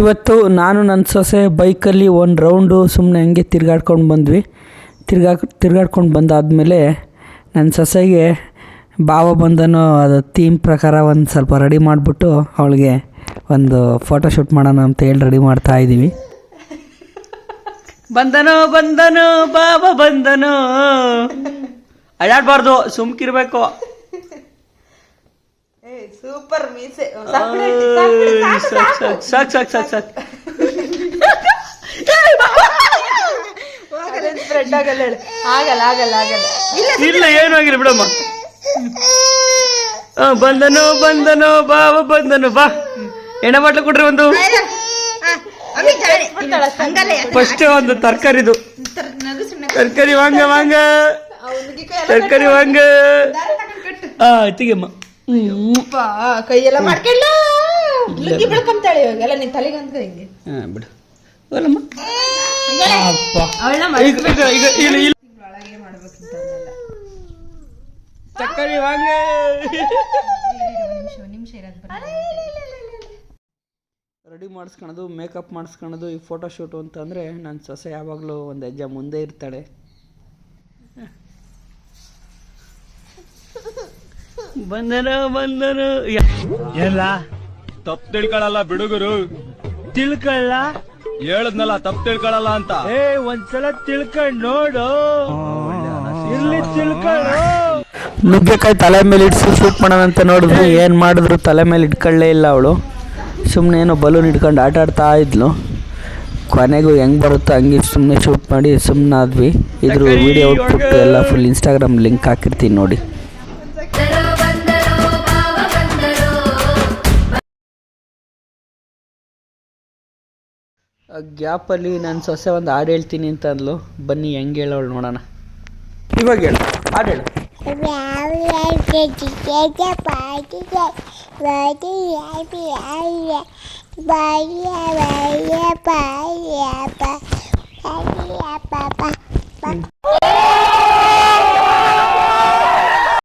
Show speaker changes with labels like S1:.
S1: ಇವತ್ತು ನಾನು ನನ್ನ ಸೊಸೆ ಬೈಕಲ್ಲಿ ಒಂದು ರೌಂಡು ಸುಮ್ಮನೆ ಹಂಗೆ ತಿರ್ಗಾಡ್ಕೊಂಡು ಬಂದ್ವಿ. ತಿರ್ಗಾಡ್ಕೊಂಡು ಬಂದಾದಮೇಲೆ ನನ್ನ ಸೊಸೆಗೆ ಭಾವ ಬಂದನೋ ಅದು ಥೀಮ್ ಪ್ರಕಾರ ಒಂದು ಸ್ವಲ್ಪ ರೆಡಿ ಮಾಡಿಬಿಟ್ಟು ಅವಳಿಗೆ ಒಂದು ಫೋಟೋಶೂಟ್ ಮಾಡೋಣ ಅಂತ ಹೇಳಿ ರೆಡಿ ಮಾಡ್ತಾ ಇದ್ದೀವಿ. ಬಂದನೋ ಬಾವ ಬಂದನೋ, ಅಳ್ಳಾಡಬಾರ್ದು, ಸುಮ್ಕಿರ್ಬೇಕು.
S2: ಸೂಪರ್ ಮೀಸೆ
S1: ಸಾಕು
S2: ಸ್ಪ್ರೆಡ್ ಆಗಲ್ಲ.
S1: ಇಲ್ಲ ಏನೂ ಆಗಿಲ್ಲ ಬಿಡಮ್ಮ. ಬಂದನೋ ಬಾವ ಬಂದನು, ಬಾ ಎಣ್ಣೆ ಬಾಟ್ಲು ಕೊಡ್ರಿ ಒಂದು. ಫಸ್ಟ್ ಒಂದು ತರಕಾರಿದು, ತರಕಾರಿ ವಾಂಗ ತರಕಾರಿ ವಾಂಗ ತಿಗಮ್ಮ.
S2: ಕೈಯೆಲ್ಲ ಮಾಡ್ಕೊಳ್ಳ ಲುಂಗಿ ಬೆಳ್ಕೊಂತಾಳೆ ಇವಾಗೆಲ್ಲ ನಿನ್ ತಲೆಗೆ ಅಂತ ಹಿಂಗೆ
S1: ಬಿಡು ಅಲ್ಲಮ್ಮ. ತರಕಾರಿ ವಾಂಗ ರೆಡಿ ಮಾಡಿಸ್ಕೊಳೋದು, ಮೇಕಪ್ ಮಾಡಿಸ್ಕೊಳೋದು, ಈ ಫೋಟೋಶೂಟು ಅಂತಂದರೆ ನನ್ನ ಸೊಸೆ ಯಾವಾಗಲೂ ಒಂದು ಹೆಜ್ಜೆ ಮುಂದೆ ಇರ್ತಾಳೆ. ಬಂದನೋ
S3: ಎಲ್ಲ ತಪ್ಪು ತಿಳ್ಕೊಳಲ್ಲ ಬಿಡುಗರು. ತಿಳ್ಕೊಳ್ಳ ಹೇಳದ್ನಲ್ಲ, ತಪ್ಪು ತಿಳ್ಕೊಳಲ್ಲ ಅಂತ. ಒಂದ್ಸಲ ತಿಳ್ಕೊಂಡ್ ನೋಡು, ಇರ್ಲಿ ತಿಳ್ಕೊಳ್ಳು.
S1: ನುಗ್ಗೆಕಾಯಿ ತಲೆ ಮೇಲೆ ಇಡ್ಸಿ ಶೂಟ್ ಮಾಡೋಣ ಅಂತ ನೋಡಿದ್ರು, ಏನು ಮಾಡಿದ್ರು ತಲೆ ಮೇಲೆ ಇಟ್ಕೊಳ್ಳೇ ಇಲ್ಲ ಅವಳು. ಸುಮ್ಮನೆ ಏನೋ ಬಲೂನ್ ಇಟ್ಕೊಂಡು ಆಟ ಆಡ್ತಾ ಇದ್ಲು. ಕೊನೆಗೂ ಹೆಂಗೆ ಬರುತ್ತೋ ಹಂಗೆ ಸುಮ್ಮನೆ ಶೂಟ್ ಮಾಡಿ ಸುಮ್ಮನಾದ್ವಿ. ಇದ್ರ ವಿಡಿಯೋ ಔಟ್ಪುಟ್ ಎಲ್ಲ ಫುಲ್ ಇನ್ಸ್ಟಾಗ್ರಾಮ್ ಲಿಂಕ್ ಹಾಕಿರ್ತೀನಿ ನೋಡಿ. ಗ್ಯಾಪಲ್ಲಿ ನನ್ನ ಸೊಸೆ ಒಂದು ಹಾಡು ಹೇಳ್ತೀನಿ ಅಂತ ಅಂದ್ಲು. ಬನ್ನಿ ಹೆಂಗೆ ಹೇಳೋಳು ನೋಡೋಣ. ಇವಾಗ ಹೇಳು, ಹಾಡು ಹೇಳು.